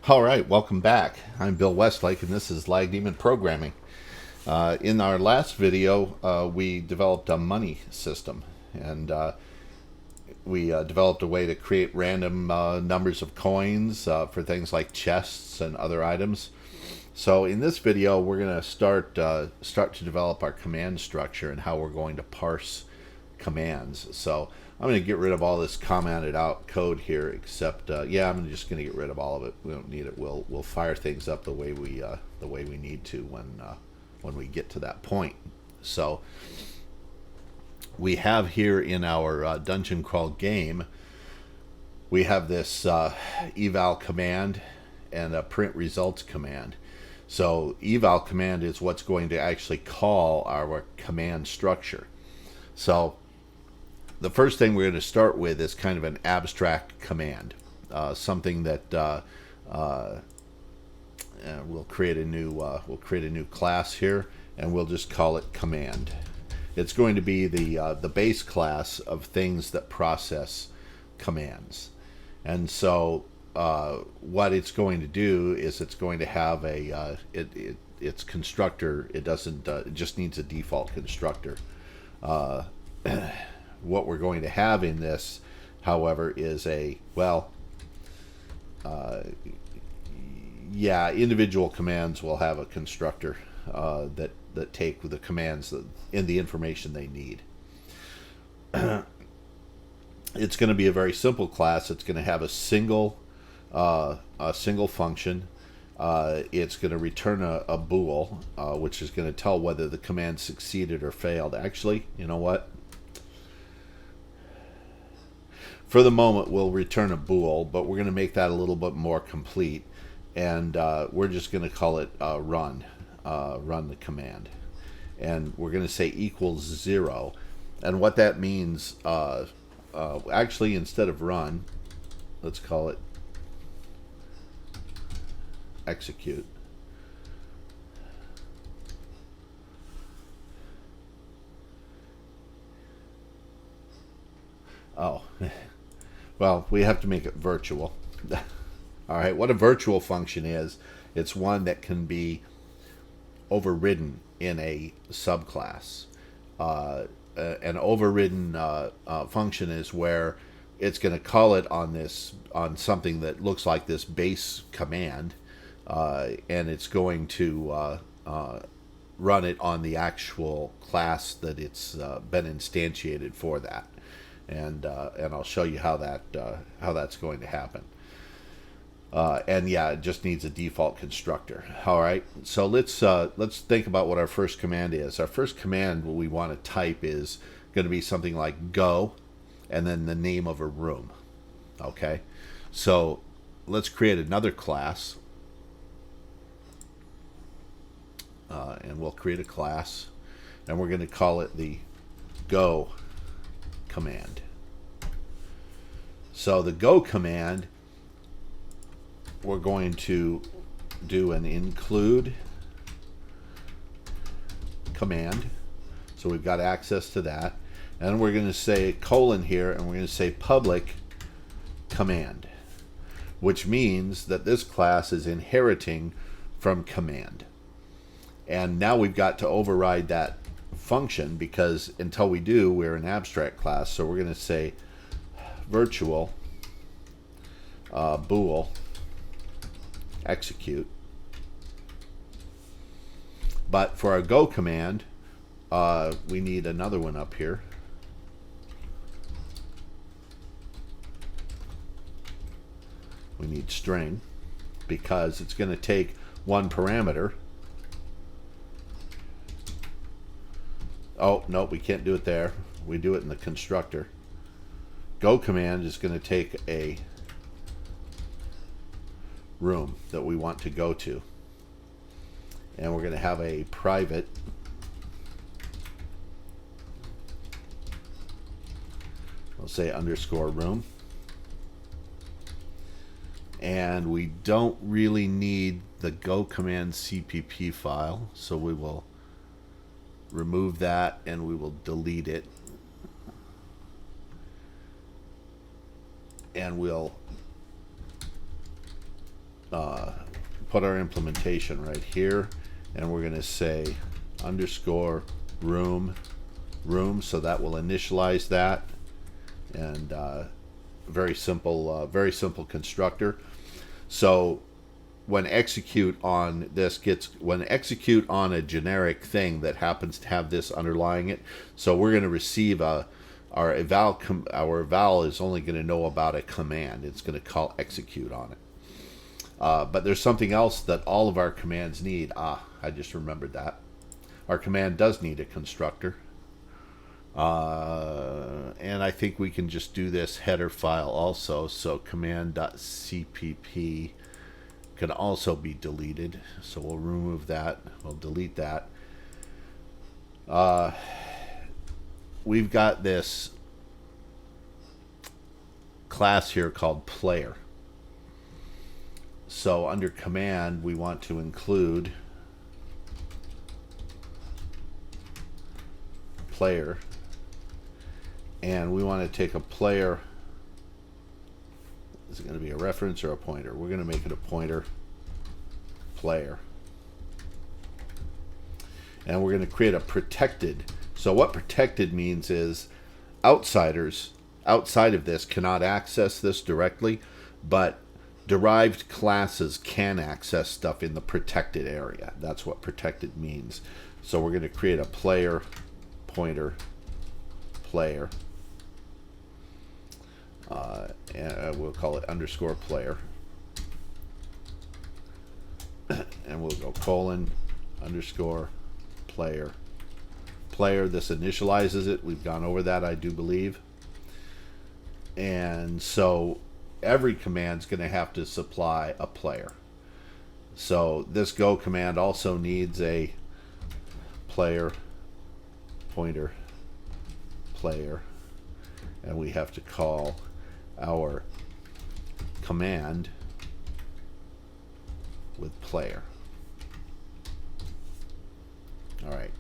All right, welcome back. I'm Bill Westlake, and this is Lag Demon Programming. In our last video, we developed a money system, and we developed a way to create random numbers of coins for things like chests and other items. So in this video, we're going to start to develop our command structure and how we're going to parse commands. So I'm going to get rid of all this commented out code here, except yeah, I'm just going to get rid of all of it. We don't need it. We'll fire things up the way we need to when we get to that point. So we have here in our dungeon crawl game, we have this eval command and a print results command. So eval command is what's going to actually call our command structure. So the first thing we're going to start with is kind of an abstract command, something that we'll create a new class here, and we'll just call it command. It's going to be the base class of things that process commands, and so what it's going to do is it's going to have its constructor. It doesn't. It just needs a default constructor. What we're going to have in this, however, is individual commands will have a constructor that take the commands in the information they need. It's going to be a very simple class. It's going to have a single function. It's going to return a bool, which is going to tell whether the command succeeded or failed. Actually, you know what? For the moment, we'll return a bool, but we're going to make that a little bit more complete, and we're just going to call it run the command, and we're going to say equals 0, and what that means, actually, instead of run, let's call it execute. Oh. Well, we have to make it virtual. All right, what a virtual function is, it's one that can be overridden in a subclass. An overridden function is where it's going to call it on something that looks like this base command, and it's going to run it on the actual class that it's been instantiated for that. And I'll show you how that's going to happen. And yeah, it just needs a default constructor. All right, so let's think about what our first command is. Our first command, what we want to type, is going to be something like go, and then the name of a room. Okay, so let's create another class, and we'll create a class, and we're going to call it the go command. So the go command, we're going to do an include command, so we've got access to that, and we're going to say colon here, and we're going to say public command, which means that this class is inheriting from command. And now we've got to override that function, because until we do, we're an abstract class. So we're going to say virtual bool execute. But for our go command, we need another one up here. We need string, because it's going to take one parameter. Oh, no, we can't do it there. We do it in the constructor. Go command is going to take a room that we want to go to. And we're going to have a private we'll say underscore room. And we don't really need the go command CPP file, so we will remove that and we will delete it, and we'll put our implementation right here, and we're going to say underscore room, so that will initialize that. And very simple constructor. So when execute on this when execute on a generic thing that happens to have this underlying it, so we're going to receive our eval is only going to know about a command. It's going to call execute on it. But there's something else that all of our commands need. I just remembered that. Our command does need a constructor. And I think we can just do this header file also. So command.cpp can also be deleted. So we'll remove that. We'll delete that. We've got this class here called player. So under command, we want to include player, and we want to take a player. Is it going to be a reference or a pointer? We're going to make it a pointer player. And we're going to create a protected. So what protected means is outsiders outside of this cannot access this directly, but derived classes can access stuff in the protected area. That's what protected means. So we're going to create a player pointer player, and we'll call it underscore player, and we'll go colon underscore player. This initializes it. We've gone over that, I do believe. And so every command is going to have to supply a player. So this go command also needs a player pointer player, and we have to call our command with player. All right,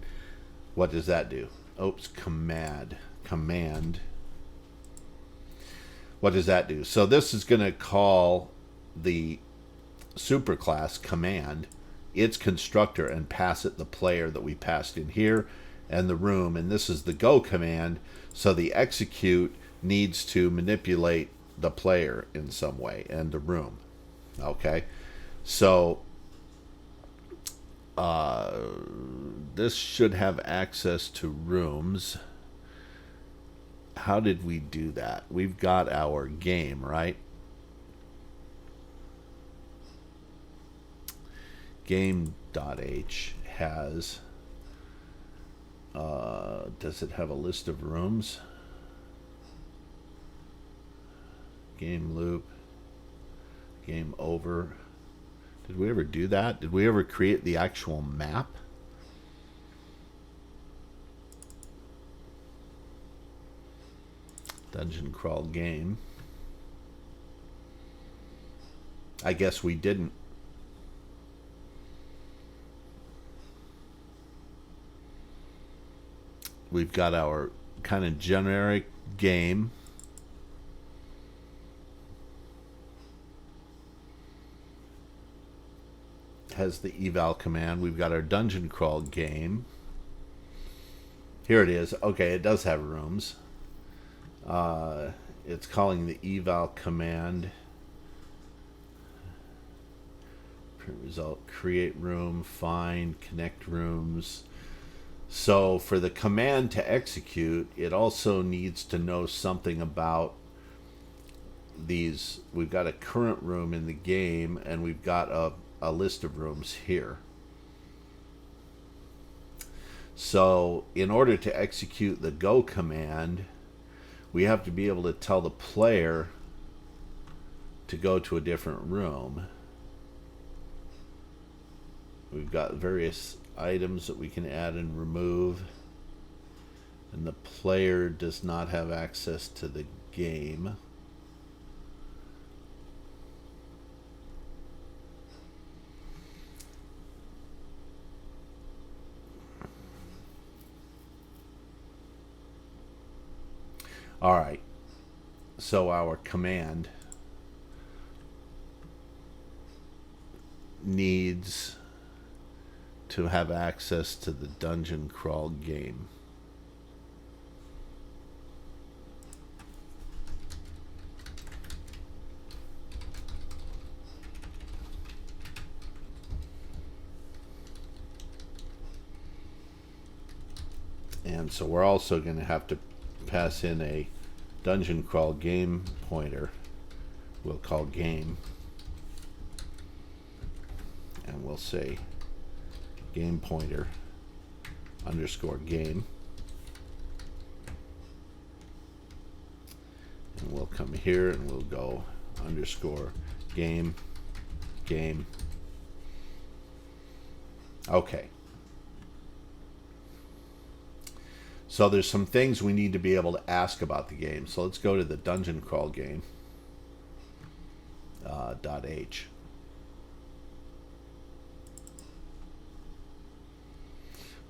what does that do? Oops, command. What does that do? So this is going to call the superclass command its constructor and pass it the player that we passed in here and the room, and this is the go command. So the execute needs to manipulate the player in some way and the room. Okay, so this should have access to rooms. How did we do that? We've got our game, right? Game.h has, does it have a list of rooms? Game loop, game over. Did we ever do that? Did we ever create the actual map? Dungeon crawl game. I guess we didn't. We've got our kind of generic game. Has the eval command. We've got our dungeon crawl game. Here it is. Okay, it does have rooms. It's calling the eval command. Print result, create room, find, connect rooms. So for the command to execute, it also needs to know something about these. We've got a current room in the game, and we've got a list of rooms here. So in order to execute the go command, we have to be able to tell the player to go to a different room. We've got various items that we can add and remove, and the player does not have access to the game. All right, so our command needs to have access to the dungeon crawl game. And so we're also going to have to pass in a dungeon crawl game pointer. We'll call game. And we'll say game pointer underscore game. And we'll come here and we'll go underscore game, game. Okay. So there's some things we need to be able to ask about the game. So let's go to the dungeon crawl game .h.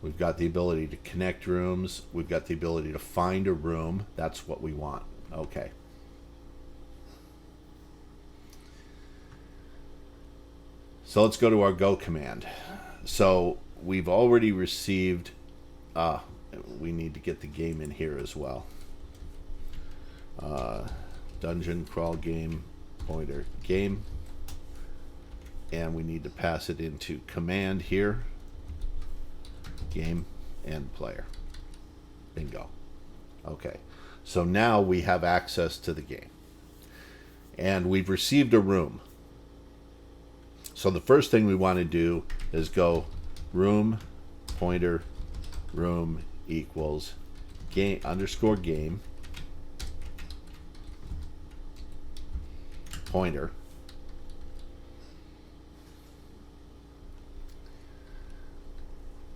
We've got the ability to connect rooms. We've got the ability to find a room. That's what we want. Okay. So let's go to our go command. So we've already received, we need to get the game in here as well. Dungeon crawl game pointer game. And we need to pass it into command here. Game and player. Bingo. Okay. So now we have access to the game. And we've received a room. So the first thing we want to do is go room pointer room equals game underscore game pointer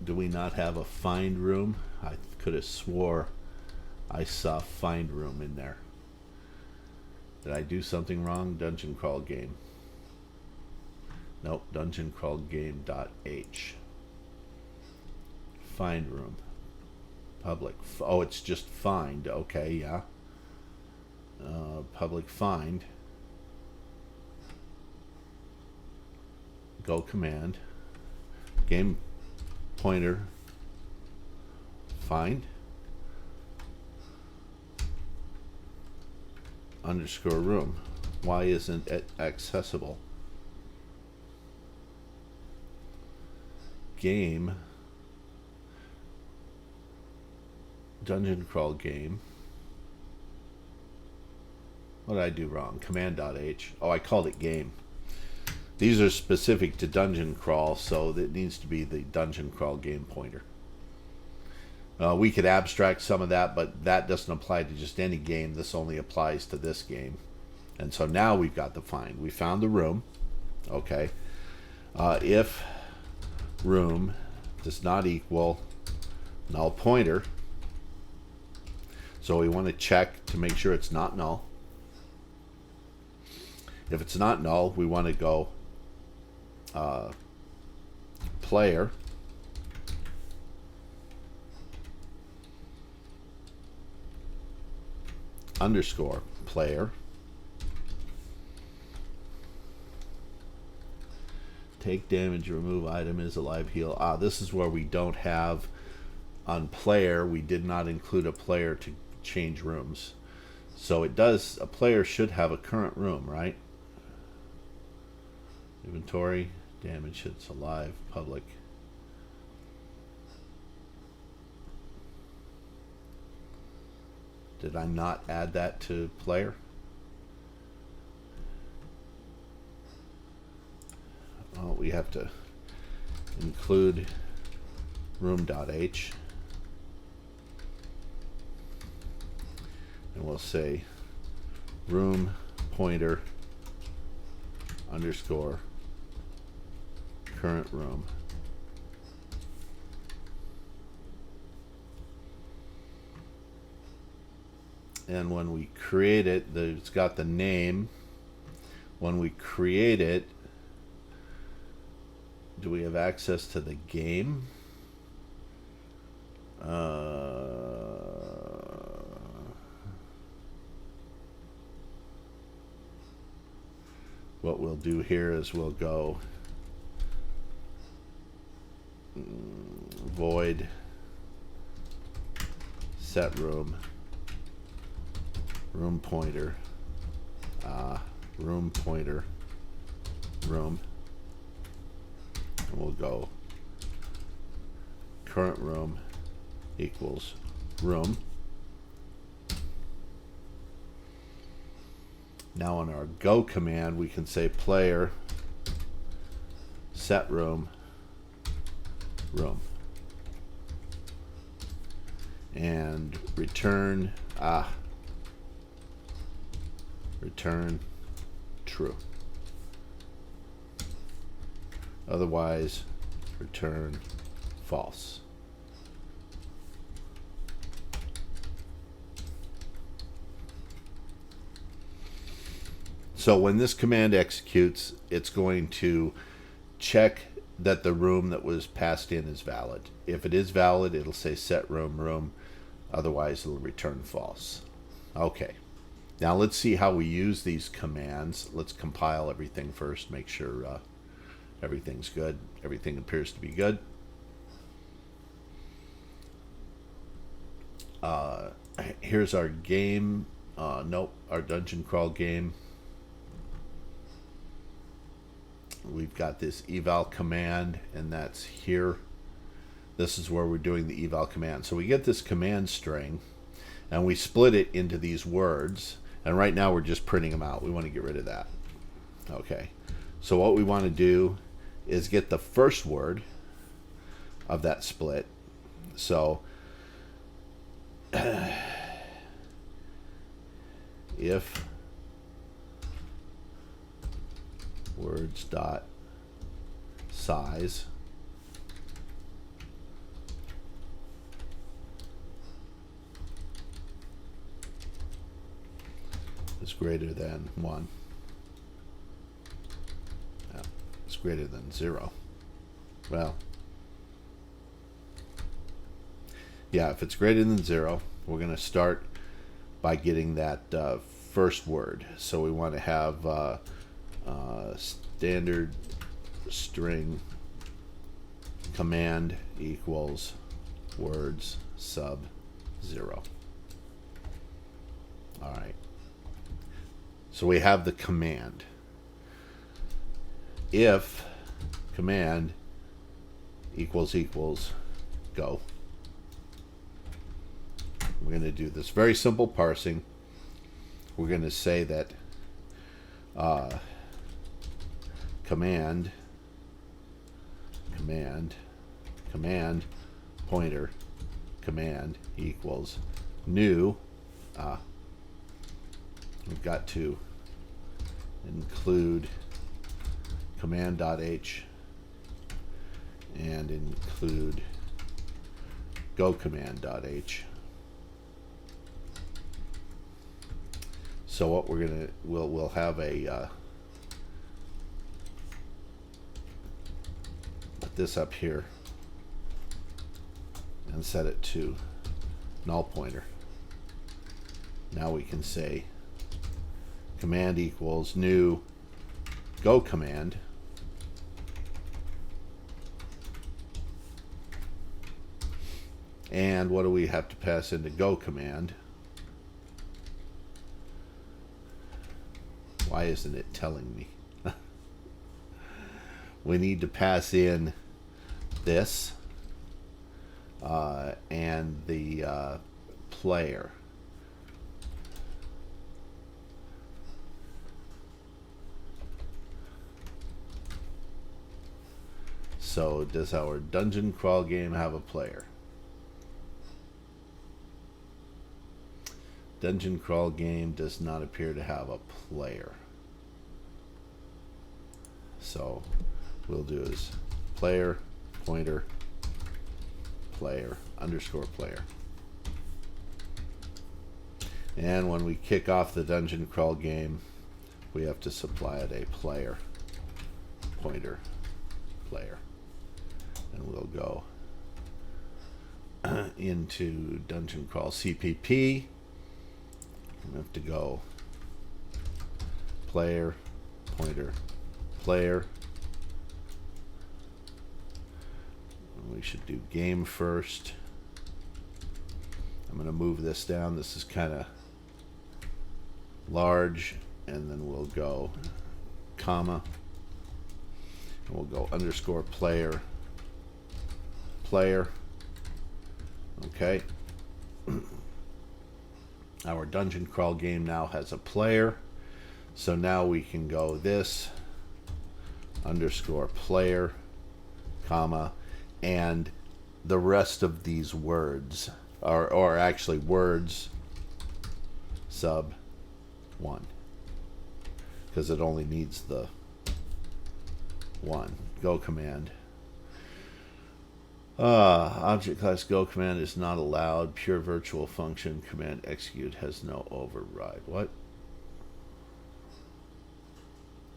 do we not have a find room? I could have swore I saw find room in there. Did I do something wrong? Dungeon crawl game. Nope, dungeon crawl game .h. Find room. Public. Oh, it's just find. Okay, yeah. Public find. Go command. Game pointer. Find. Underscore room. Why isn't it accessible? Game dungeon crawl game. What did I do wrong? Command.h. Oh, I called it game. These are specific to dungeon crawl, so it needs to be the dungeon crawl game pointer. We could abstract some of that, but that doesn't apply to just any game. This only applies to this game. And so now we've got the find. We found the room. Okay. If room does not equal null pointer, so we want to check to make sure it's not null. If it's not null, we want to go player underscore player take damage, remove item, is alive, heal. This is where we don't have on player. We did not include a player to change rooms. So it does, a player should have a current room, right? Inventory, damage, hits, alive, public. Did I not add that to player? Oh, we have to include room.h. And we'll say room pointer underscore current room. And when we create it, it's got the name. When we create it, do we have access to the game? What we'll do here is we'll go void set room pointer room pointer room, and we'll go current room equals room. Now on our go command we can say player set room and return true. Otherwise, return false. So when this command executes, it's going to check that the room that was passed in is valid. If it is valid, it'll say set room. Otherwise, it'll return false. Okay. Now let's see how we use these commands. Let's compile everything first, make sure everything's good. Everything appears to be good. Here's our game. Nope, our dungeon crawl game. We've got this eval command, and that's here. This is where we're doing the eval command. So we get this command string, and we split it into these words. And right now we're just printing them out. We want to get rid of that. Okay. So what we want to do is get the first word of that split. So if words dot size is greater than 1. No, it's greater than 0. Well, yeah, if it's greater than 0, we're going to start by getting that first word. So we want to have standard string command equals words sub 0. All right. So we have the command. If command equals go. We're going to do this very simple parsing. We're going to say that command pointer command equals new. We've got to include command.h and include go command.h. So what we're gonna we'll have a put this up here and set it to null pointer. Now we can say command equals new go command and what do we have to pass into go command? Why isn't it telling me? We need to pass in this and the player. So does our dungeon crawl game have a player? Dungeon crawl game does not appear to have a player. So we'll do is player pointer player underscore player. And when we kick off the dungeon crawl game, we have to supply it a player pointer player. And we'll go into dungeon crawl CPP. We have to go player pointer player. We should do game first. I'm going to move this down. This is kind of large, and then we'll go comma, and we'll go underscore player. Okay. Our dungeon crawl game now has a player, so now we can go this underscore player, comma, and the rest of these words or actually words sub 1, because it only needs the 1. Go command. Object class go command is not allowed. Pure virtual function command execute has no override. What?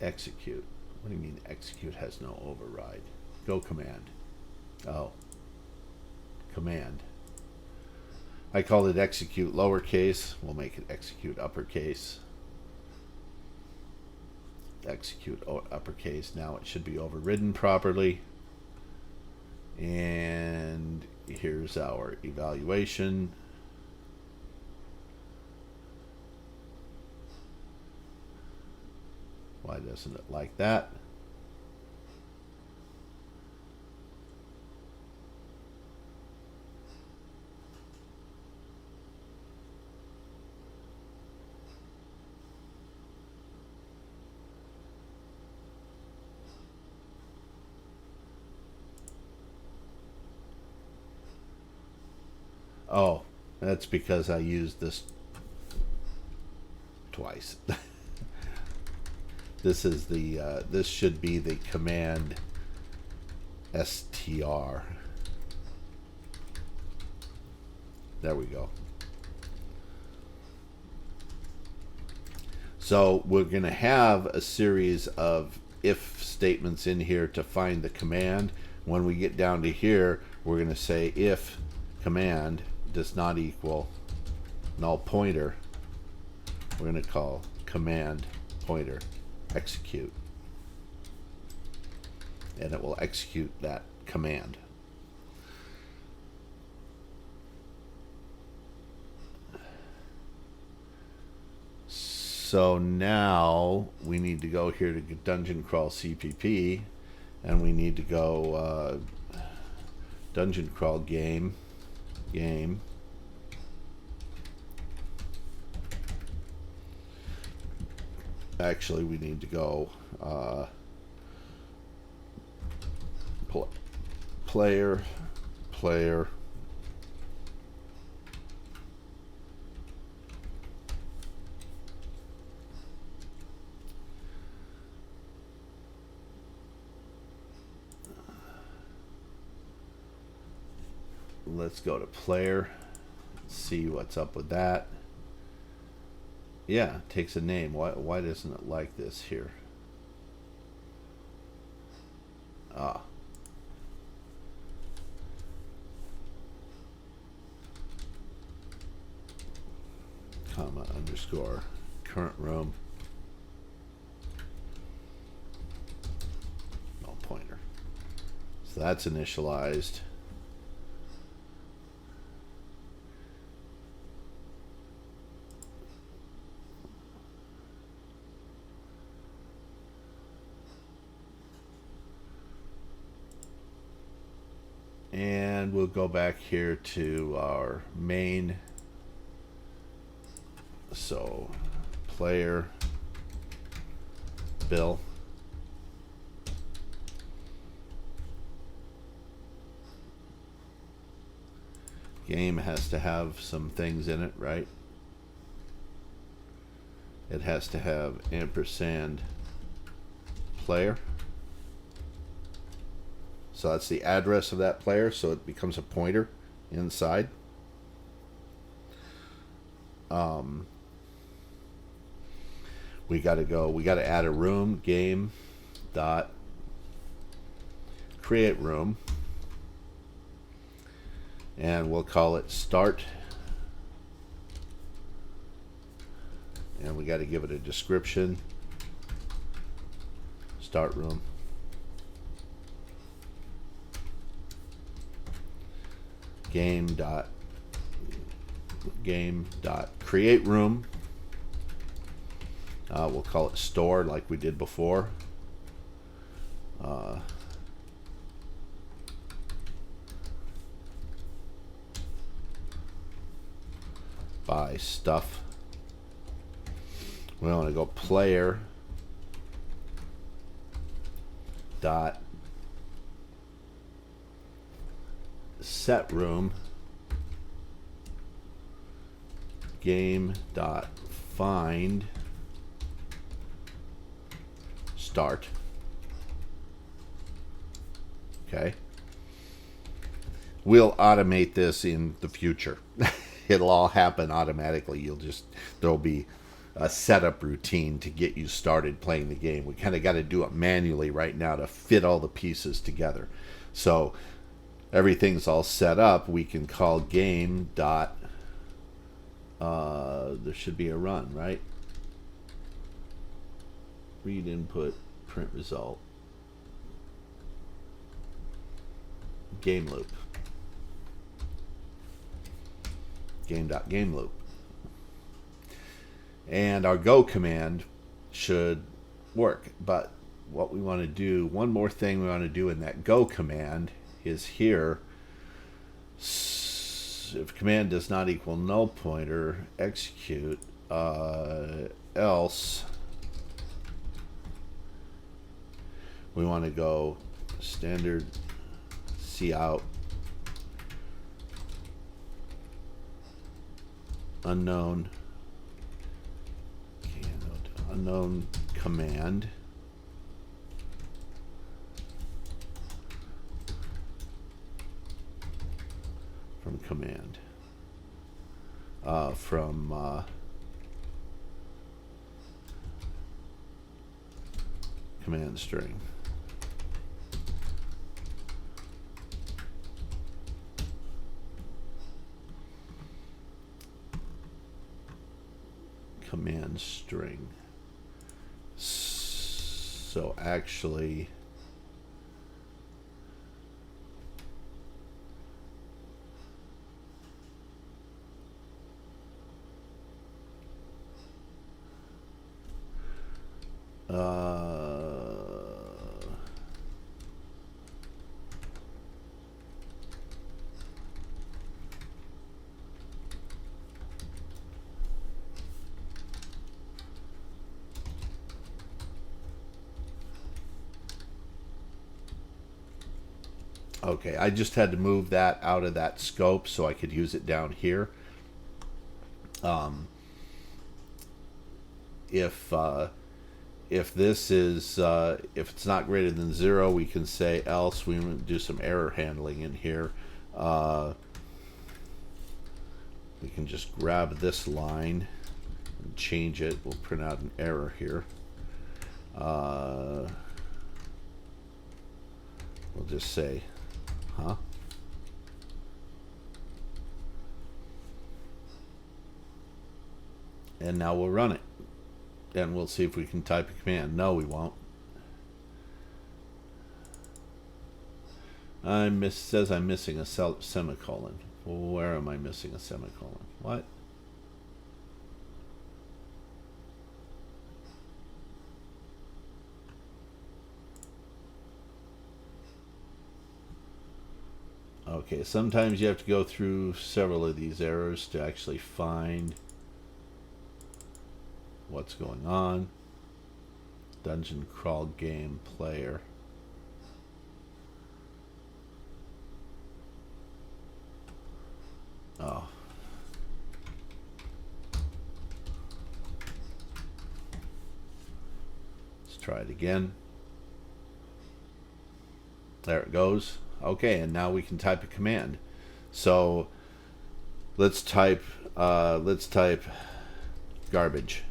Execute. What do you mean execute has no override? Go command. Oh. Command. I called it execute lowercase. We'll make it execute uppercase. Execute uppercase. Now it should be overridden properly. And here's our evaluation. Why doesn't it like that? Oh, that's because I used this twice. This is the this should be the command str. There we go. So we're going to have a series of if statements in here to find the command. When we get down to here, we're going to say if command does not equal null pointer, we're going to call command pointer execute, and it will execute that command. So now we need to go here to dungeon crawl CPP, and we need to go dungeon crawl game. Actually, we need to go player. Let's go to player. See what's up with that. Yeah, it takes a name. Why doesn't it like this here? Ah. Comma underscore current room. No pointer. So that's initialized. And we'll go back here to our main. So player Bill. Game has to have some things in it, right? It has to have ampersand player. So that's the address of that player, so it becomes a pointer inside. We got to add a room, game dot create room, and we'll call it start, and we got to give it a description, start room. game dot create room. We'll call it store like we did before. Buy stuff. We want to go player dot set room game dot find start. Okay. We'll automate this in the future. It'll all happen automatically. There'll be a setup routine to get you started playing the game. We kind of got to do it manually right now to fit all the pieces together. So everything's all set up. We can call game dot, there should be a run, right? Read input, print result. Game loop. Game.game loop. And our go command should work. But what we want to do, one more thing we want to do in that go command is here, if command does not equal null pointer, execute, else we want to go standard cout unknown command from command command string. Command string. So actually okay, I just had to move that out of that scope so I could use it down here. If this is if it's not greater than 0, we can say else. We want to do some error handling in here. We can just grab this line and change it. We'll print out an error here. We'll just say huh? And now we'll run it. And we'll see if we can type a command. No, we won't. Says I'm missing a semicolon. Well, where am I missing a semicolon? What? Okay, sometimes you have to go through several of these errors to actually find what's going on. Dungeon crawl game player. Oh. Let's try it again. There it goes. Okay, and now we can type a command. So let's type garbage.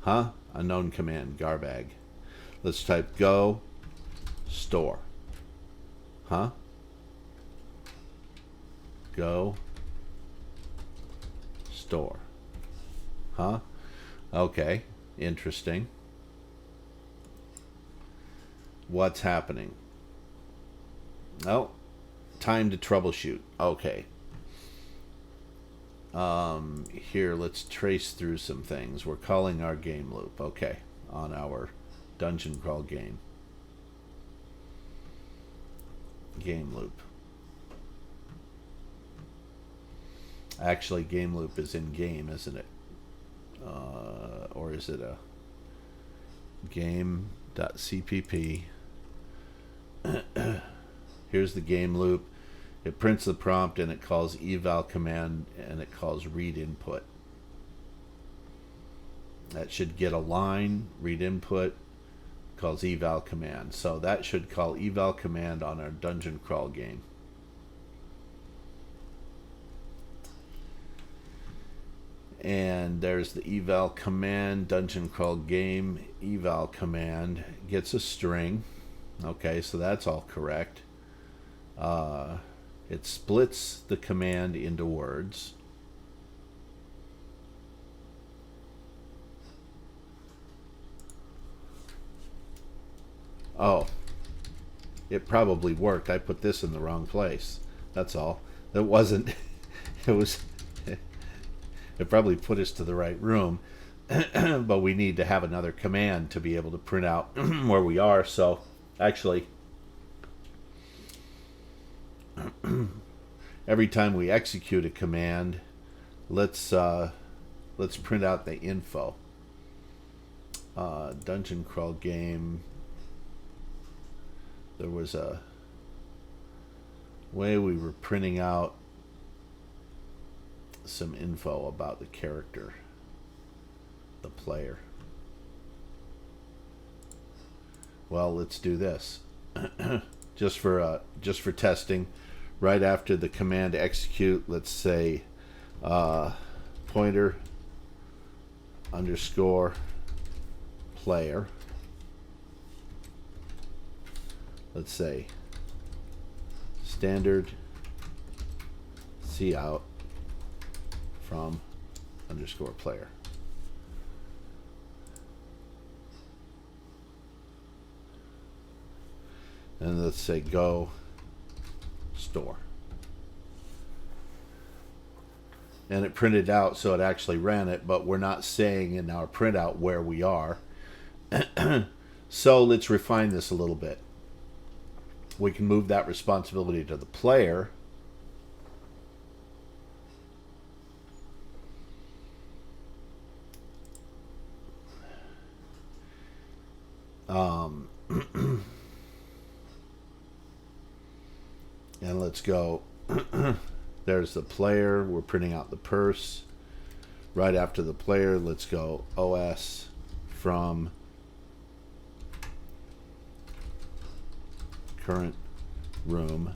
Huh? Unknown command, garbag. Let's type go store. Huh? Go store. Huh? Okay, interesting. What's happening? Oh, time to troubleshoot. Okay. Here, let's trace through some things. We're calling our game loop. Okay. On our dungeon crawl game. Game loop. Actually, game loop is in game, isn't it? Or is it a game.cpp? Here's the game loop. It prints the prompt and it calls eval command and it calls read input. That should get a line, read input, calls eval command. So that should call eval command on our dungeon crawl game. And there's the eval command, dungeon crawl game, eval command gets a string. Okay, so that's all correct. It splits the command into words. Oh, it probably worked. I put this in the wrong place. That's all. It wasn't. It was. It probably put us to the right room, but we need to have another command to be able to print out where we are. So actually, every time we execute a command, let's print out the info. Dungeon crawl game. There was a way we were printing out some info about the character, the player. Well, let's do this. just for testing. Right after the command execute, let's say pointer underscore player. Let's say standard cout from underscore player. And let's say go store. And it printed out, so it actually ran it, but we're not saying in our printout where we are. So let's refine this a little bit. We can move that responsibility to the player. And let's go. There's the player. We're printing out the purse. Right after the player, let's go OS from current room.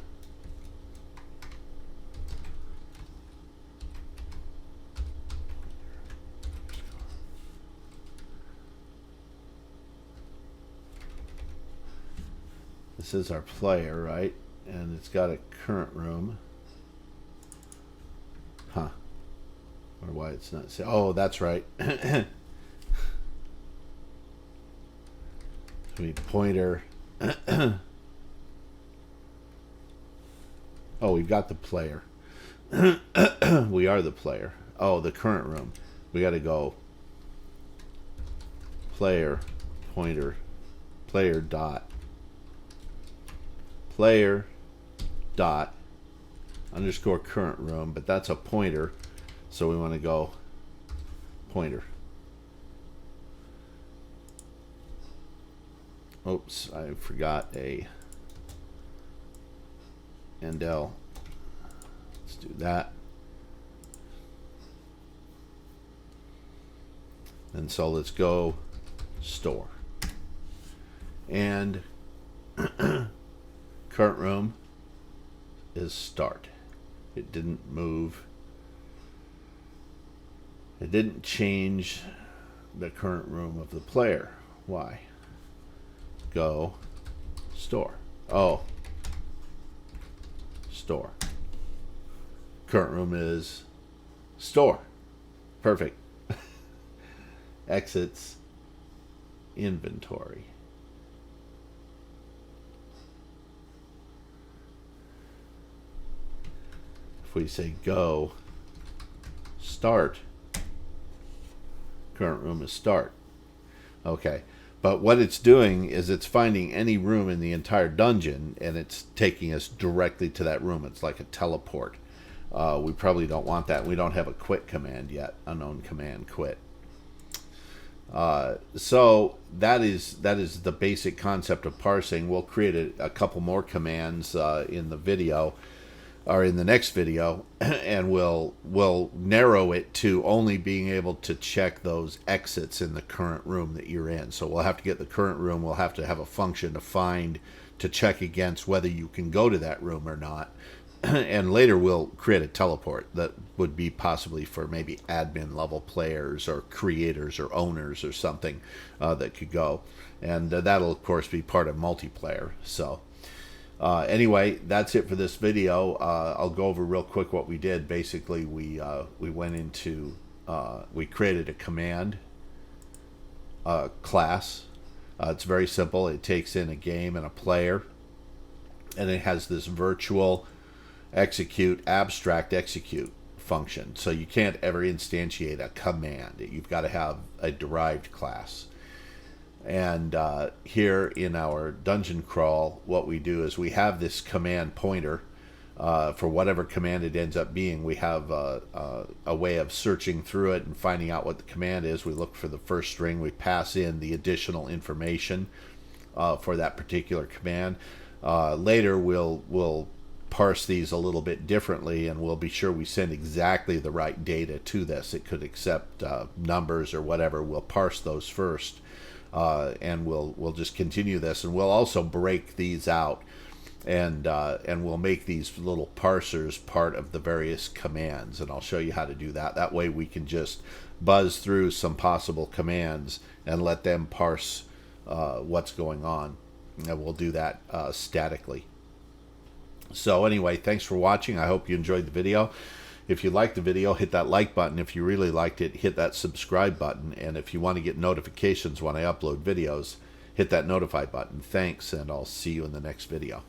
This is our player, right? And it's got a current room. Huh. Or why it's not say. Oh, that's right. We pointer. Oh, we've got the player. We are the player. Oh, the current room. We got to go player pointer player dot player dot underscore current room, but that's a pointer, so we want to go pointer. Oops, I forgot a endl. Let's do that. And so let's go store. And current room is start. It didn't move. It didn't change the current room of the player. Why? Go store. Oh, store. Current room is store. Perfect. Exits inventory. if we say go start, current room is start. Okay, but what it's doing is it's finding any room in the entire dungeon and it's taking us directly to that room. It's like a teleport. We probably don't want that. We don't have a quit command yet. Unknown command quit. So that is the basic concept of parsing. We'll create a couple more commands in the video, or in the next video, and we'll narrow it to only being able to check those exits in the current room that you're in. So we'll have to get the current room. We'll have to have a function to check against whether you can go to that room or not. And later we'll create a teleport that would be possibly for maybe admin level players or creators or owners or something that could go. And that'll of course be part of multiplayer. So anyway, that's it for this video. I'll go over real quick what we did. Basically we went into, we created a command class. It's very simple. It takes in a game and a player, and it has this virtual execute, abstract execute function. So you can't ever instantiate a command. You've got to have a derived class. And here in our dungeon crawl, what we do is we have this command pointer for whatever command it ends up being. We have a way of searching through it and finding out what the command is. We look for the first string. We pass in the additional information for that particular command. Later we'll parse these a little bit differently, and we'll be sure we send exactly the right data to this. It could accept numbers or whatever. We'll parse those first, and we'll just continue this, and we'll also break these out, and we'll make these little parsers part of the various commands, and I'll show you how to do that. That way we can just buzz through some possible commands and let them parse what's going on, and we'll do that statically. So anyway, thanks for watching. I hope you enjoyed the video. If you liked the video, hit that like button. If you really liked it, hit that subscribe button. And if you want to get notifications when I upload videos, hit that notify button. Thanks, and I'll see you in the next video.